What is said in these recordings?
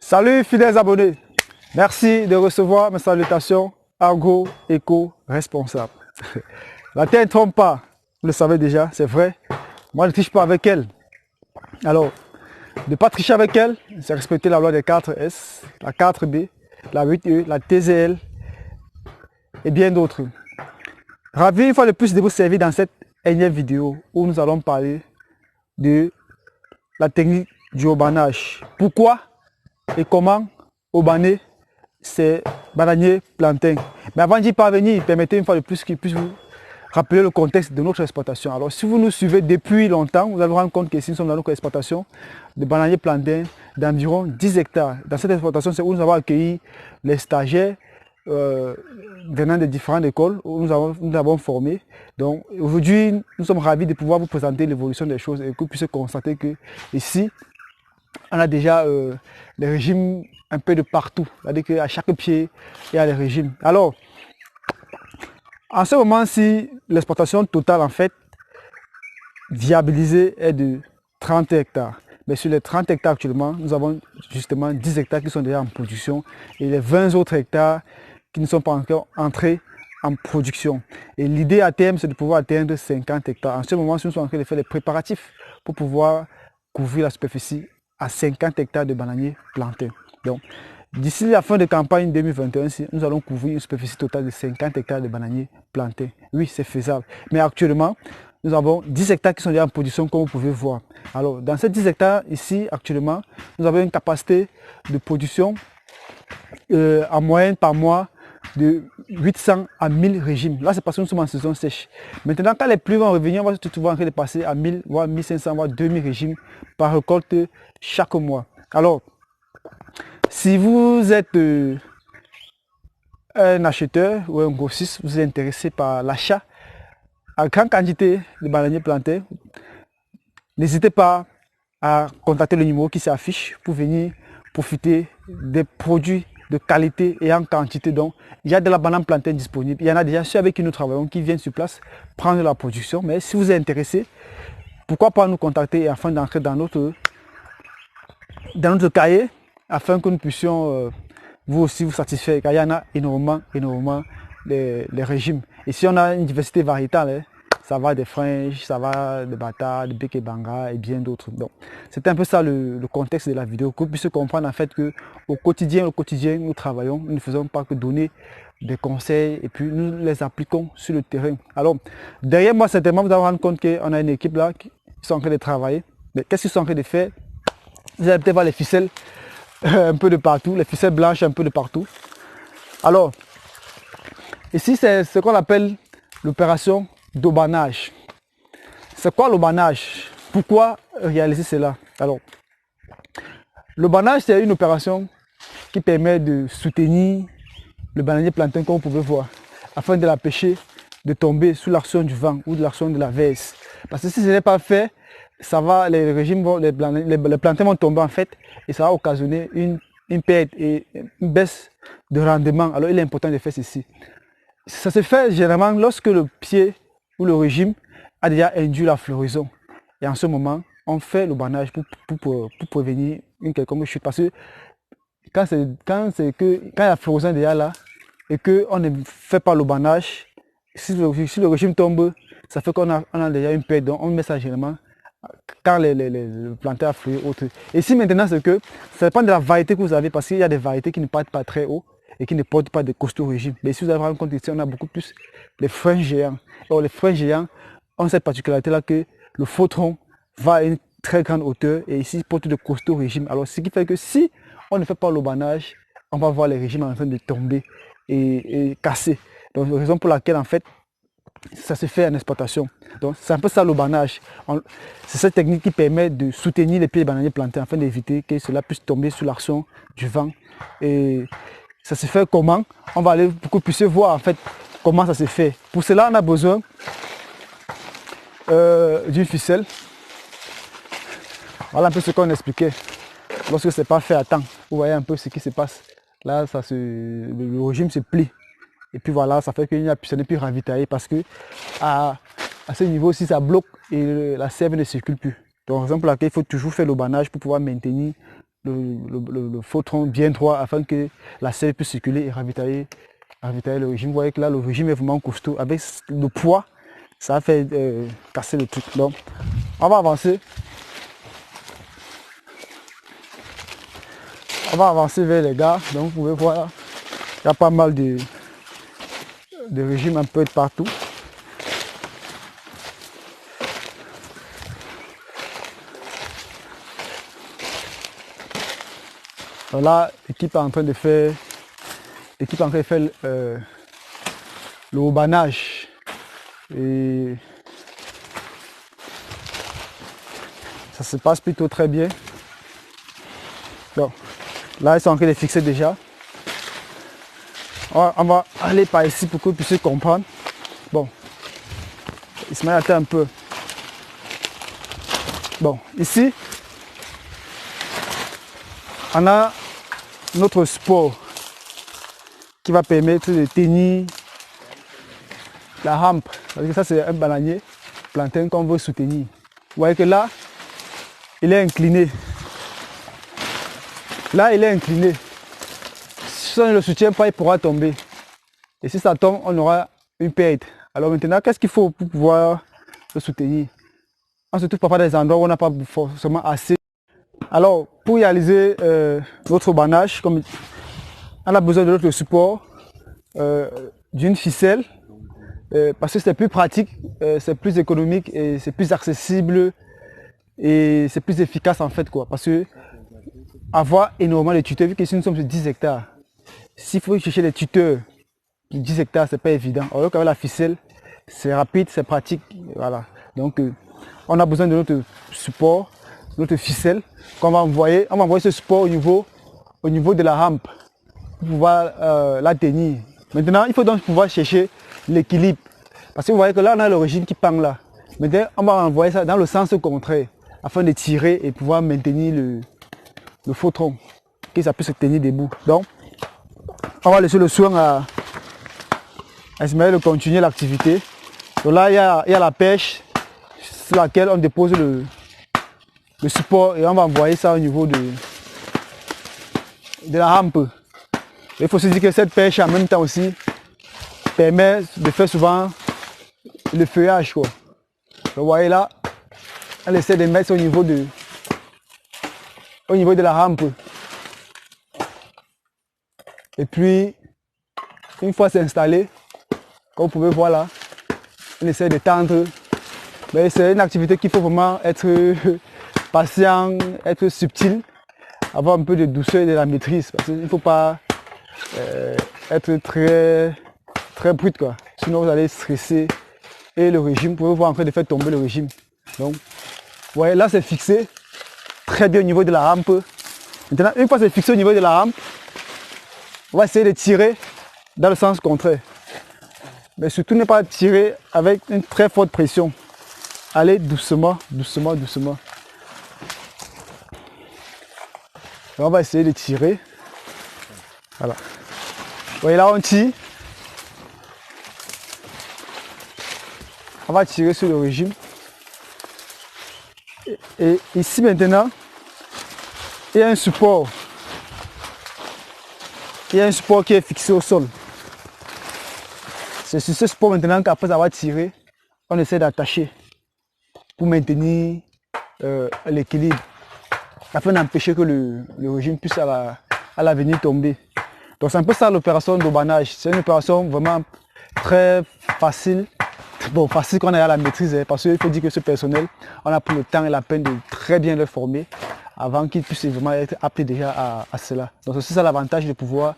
Salut fidèles abonnés, merci de recevoir mes salutations Argo Eco Responsable. La terre ne trompe pas, vous le savez déjà, c'est vrai. Moi je ne triche pas avec elle. Alors, de ne pas tricher avec elle, c'est respecter la loi des 4S, la 4B, la 8E, la TZL et bien d'autres. Ravi une fois de plus de vous servir dans cette énième vidéo où nous allons parler de la technique du haubanage. Pourquoi et comment haubaner ces bananiers plantains. Mais avant d'y parvenir, permettez une fois de plus qu'il puisse vous rappeler le contexte de notre exploitation. Alors si vous nous suivez depuis longtemps, vous allez vous rendre compte que ici nous sommes dans notre exploitation de bananiers plantains d'environ 10 hectares. Dans cette exploitation, c'est où nous avons accueilli les stagiaires venant de différentes écoles où nous avons formé. Donc aujourd'hui, nous sommes ravis de pouvoir vous présenter l'évolution des choses et que vous puissiez constater que ici, on a déjà les régimes un peu de partout. C'est-à-dire qu'à chaque pied, il y a les régimes. Alors, en ce moment-ci, l'exploitation totale, en fait, viabilisée est de 30 hectares. Mais sur les 30 hectares actuellement, nous avons justement 10 hectares qui sont déjà en production et les 20 autres hectares qui ne sont pas encore entrés en production. Et l'idée à terme, c'est de pouvoir atteindre 50 hectares. En ce moment, nous sommes en train de faire les préparatifs pour pouvoir couvrir la superficie à 50 hectares de bananiers plantés. Donc, d'ici la fin de campagne 2021, nous allons couvrir une superficie totale de 50 hectares de bananiers plantés. Oui, c'est faisable. Mais actuellement, nous avons 10 hectares qui sont déjà en production, comme vous pouvez voir. Alors, dans ces 10 hectares, ici, actuellement, nous avons une capacité de production en moyenne par mois de 800 à 1000 régimes. Là, c'est parce que nous sommes en saison sèche. Maintenant, quand les pluies vont revenir, on va se trouver en train de passer à 1000, voire 1500, voire 2000 régimes par récolte chaque mois. Alors, si vous êtes un acheteur ou un grossiste, vous êtes intéressé par l'achat à grande quantité de bananiers plantés, n'hésitez pas à contacter le numéro qui s'affiche pour venir profiter des produits de qualité et en quantité. Donc, il y a de la banane plantain disponible. Il y en a déjà ceux avec qui nous travaillons qui viennent sur place prendre la production. Mais si vous êtes intéressé, pourquoi pas nous contacter afin d'entrer dans notre cahier afin que nous puissions vous aussi vous satisfaire. Car il y en a énormément les régimes. Ici, on a une diversité variétale. Hein. Ça va des French, ça va des Bata, des Beke Banga et bien d'autres. Donc, c'est un peu ça le contexte de la vidéo, que vous puissiez comprendre en fait que au quotidien, nous travaillons, nous ne faisons pas que donner des conseils et puis nous les appliquons sur le terrain. Alors, derrière moi, certainement, vous allez vous rendre compte qu'on a une équipe là qui sont en train de travailler. Mais qu'est-ce qu'ils sont en train de faire? Vous allez peut-être voir les ficelles un peu de partout, les ficelles blanches un peu de partout. Alors, ici, c'est ce qu'on appelle l'opération d'haubanage. C'est quoi l'haubanage? Pourquoi réaliser cela? Alors, l'haubanage, c'est une opération qui permet de soutenir le bananier plantain, comme vous pouvez voir, afin de l'empêcher de tomber sous l'action du vent ou de l'action de la verse. Parce que si ce n'est pas fait, ça va, les régimes vont, les plantains vont tomber en fait et ça va occasionner une perte et une baisse de rendement. Alors il est important de faire ceci. Ça se fait généralement lorsque le pied ou le régime a déjà induit la floraison. Et en ce moment, on fait le banage pour prévenir une quelconque chute. Parce que quand la floraison est déjà là et qu'on ne fait pas le banage, si le régime tombe, ça fait qu'on a déjà une perte. Donc on met ça généralement quand le plantain a fleuri autre. Et si maintenant c'est que ça dépend de la variété que vous avez, parce qu'il y a des variétés qui ne partent pas très haut et qui ne portent pas de costauds régimes. Mais si vous avez rendu compte ici, on a beaucoup plus les freins géants. Alors les freins géants ont cette particularité là que le faux tronc va à une très grande hauteur et ici porte de costauds régimes. Alors ce qui fait que si on ne fait pas l'haubanage, on va voir les régimes en train de tomber et casser. Donc raison pour laquelle en fait ça se fait en exploitation. Donc c'est un peu ça l'haubanage. C'est cette technique qui permet de soutenir les pieds des bananiers plantés afin d'éviter que cela puisse tomber sous l'action du vent. Et ça se fait comment? On va aller pour que vous puissiez voir en fait comment ça se fait. Pour cela, on a besoin d'une ficelle. Voilà un peu ce qu'on expliquait. Lorsque ce n'est pas fait à temps, vous voyez un peu ce qui se passe. Là, le régime se plie. Et puis voilà, ça fait que ça n'est plus ravitaillé parce que à ce niveau, si ça bloque et la sève ne circule plus. Donc, par exemple, il faut toujours faire l'haubanage pour pouvoir maintenir le faux tronc bien droit afin que la sève puisse circuler et ravitailler le régime. Vous voyez que là, le régime est vraiment costaud. Avec le poids, ça a fait casser le truc. Donc, on va avancer. On va avancer vers les gars. Donc, vous pouvez voir, il y a pas mal de régimes un peu de partout. Donc là, l'équipe est en train de faire, le haubanage. Et ça se passe plutôt très bien. Donc, là, ils sont en train de fixer déjà. On va aller par ici pour que vous puissiez comprendre. Bon, Ismaël attend un peu. Bon, ici, on a notre support qui va permettre de tenir la rampe. Parce que ça, c'est un bananier plantain qu'on veut soutenir. Vous voyez que là, il est incliné. Là, il est incliné. Si on ne le soutient pas, il pourra tomber. Et si ça tombe, on aura une perte. Alors maintenant, qu'est-ce qu'il faut pour pouvoir le soutenir? On se trouve parfois dans des endroits où on n'a pas forcément assez. Alors, pour réaliser notre banage, comme on a besoin de notre support, d'une ficelle, parce que c'est plus pratique, c'est plus économique et c'est plus accessible et c'est plus efficace en fait, quoi. Parce que avoir énormément de tuteurs, vu que ici nous sommes sur 10 hectares, s'il faut chercher des tuteurs pour 10 hectares, c'est pas évident. Alors qu'avec la ficelle, c'est rapide, c'est pratique, voilà. Donc, on a besoin de notre support, notre ficelle, qu'on va envoyer. On va envoyer ce support au niveau de la rampe pour pouvoir la tenir. Maintenant, il faut donc pouvoir chercher l'équilibre. Parce que vous voyez que là, on a le régime qui pend là. Maintenant, on va envoyer ça dans le sens contraire afin de tirer et pouvoir maintenir le faux tronc, que ça puisse se tenir debout. Donc, on va laisser le soin à Ismaël de continuer l'activité. Donc là, il y a la pêche sur laquelle on dépose le support et on va envoyer ça au niveau de la rampe. Il faut se dire que cette pêche en même temps aussi permet de faire souvent le feuillage, quoi. Vous voyez là, on essaie de mettre au niveau de la rampe. Et puis, une fois c'est installé, comme vous pouvez voir là, on essaie de tendre. Mais c'est une activité qu'il faut vraiment être patient, être subtil, avoir un peu de douceur et de la maîtrise. Parce qu'il ne faut pas être très brut, quoi. Sinon vous allez stresser. Et le régime, vous pouvez voir en train de faire tomber le régime. Donc, vous voyez, là c'est fixé très bien au niveau de la rampe. Maintenant, une fois c'est fixé au niveau de la rampe, on va essayer de tirer dans le sens contraire. Mais surtout ne pas tirer avec une très forte pression. Allez doucement, doucement, doucement. Et on va essayer de tirer. Voilà. Vous voyez là on tire. On va tirer sur le régime. Et ici maintenant, il y a un support. Il y a un support qui est fixé au sol. C'est sur ce support maintenant qu'après avoir tiré, on essaie d'attacher pour maintenir l'équilibre, afin d'empêcher que le régime puisse à l'avenir tomber. Donc c'est un peu ça l'opération d'aubanage. C'est une opération vraiment très facile. Bon, facile qu'on ait à la maîtrise, hein, parce qu'il faut dire que ce personnel, on a pris le temps et la peine de très bien le former avant qu'il puisse vraiment être apte déjà à cela. Donc c'est ça l'avantage de pouvoir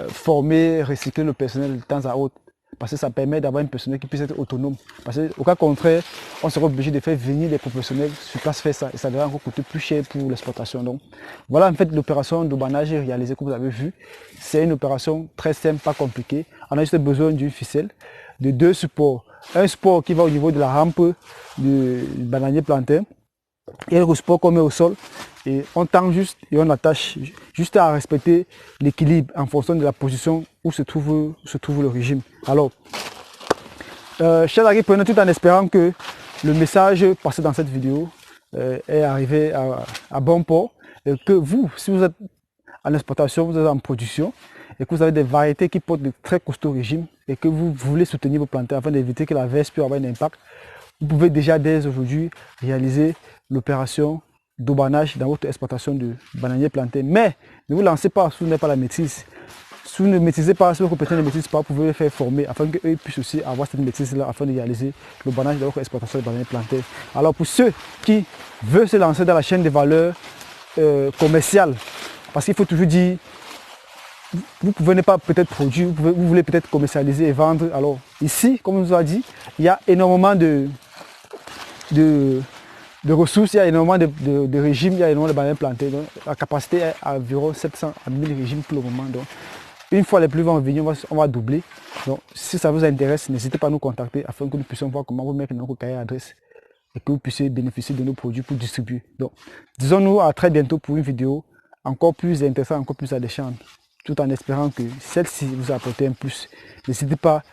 former, recycler le personnel de temps à autre. Parce que ça permet d'avoir un personnel qui puisse être autonome. Parce qu'au cas contraire, on serait obligé de faire venir des professionnels sur place faire ça. Et ça devrait encore coûter plus cher pour l'exploitation. Donc voilà en fait l'opération d'aubanage réalisée que vous avez vu. C'est une opération très simple, pas compliquée. On a juste besoin d'une ficelle, de 2 supports. Un support qui va au niveau de la rampe du bananier plantain et le support qu'on met au sol. Et on tend juste et on attache juste à respecter l'équilibre en fonction de la position où se trouve le régime. Alors, chers amis, prenez tout en espérant que le message passé dans cette vidéo est arrivé à bon port. et que vous, si vous êtes en exploitation, vous êtes en production et que vous avez des variétés qui portent de très costauds régimes et que vous voulez soutenir vos plantains afin d'éviter que la veste puisse avoir un impact, vous pouvez déjà dès aujourd'hui réaliser l'opération d'aubanage dans votre exploitation de bananier planté. Mais ne vous lancez pas si vous n'avez pas la maîtrise. Si vous ne maîtrisez pas, si vos compétences ne maîtrisent pas, vous pouvez les faire former afin qu'eux puissent aussi avoir cette maîtrise-là afin de réaliser l'aubanage de votre exploitation de bananier planté. Alors pour ceux qui veulent se lancer dans la chaîne de valeur commerciale, parce qu'il faut toujours dire, vous pouvez ne pas peut-être produire, vous voulez peut-être commercialiser et vendre. Alors ici, comme on nous a dit, il y a énormément de ressources, il y a énormément de régimes, il y a énormément de bananes plantées. Donc, la capacité est à environ 700 à 1000 régimes pour le moment. Donc, une fois les pluies vont venir, on va doubler. Donc, si ça vous intéresse, n'hésitez pas à nous contacter afin que nous puissions voir comment vous mettre dans notre cahier d'adresse et que vous puissiez bénéficier de nos produits pour distribuer. Donc, disons-nous à très bientôt pour une vidéo encore plus intéressante, encore plus alléchante, tout en espérant que celle-ci vous a apporté un plus. N'hésitez pas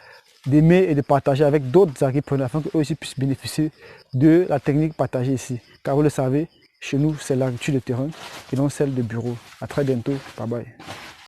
d'aimer et de partager avec d'autres agripreneurs afin qu'eux aussi puissent bénéficier de la technique partagée ici. Car vous le savez, chez nous, c'est l'agriculture de terrain et non celle de bureau. À très bientôt. Bye bye.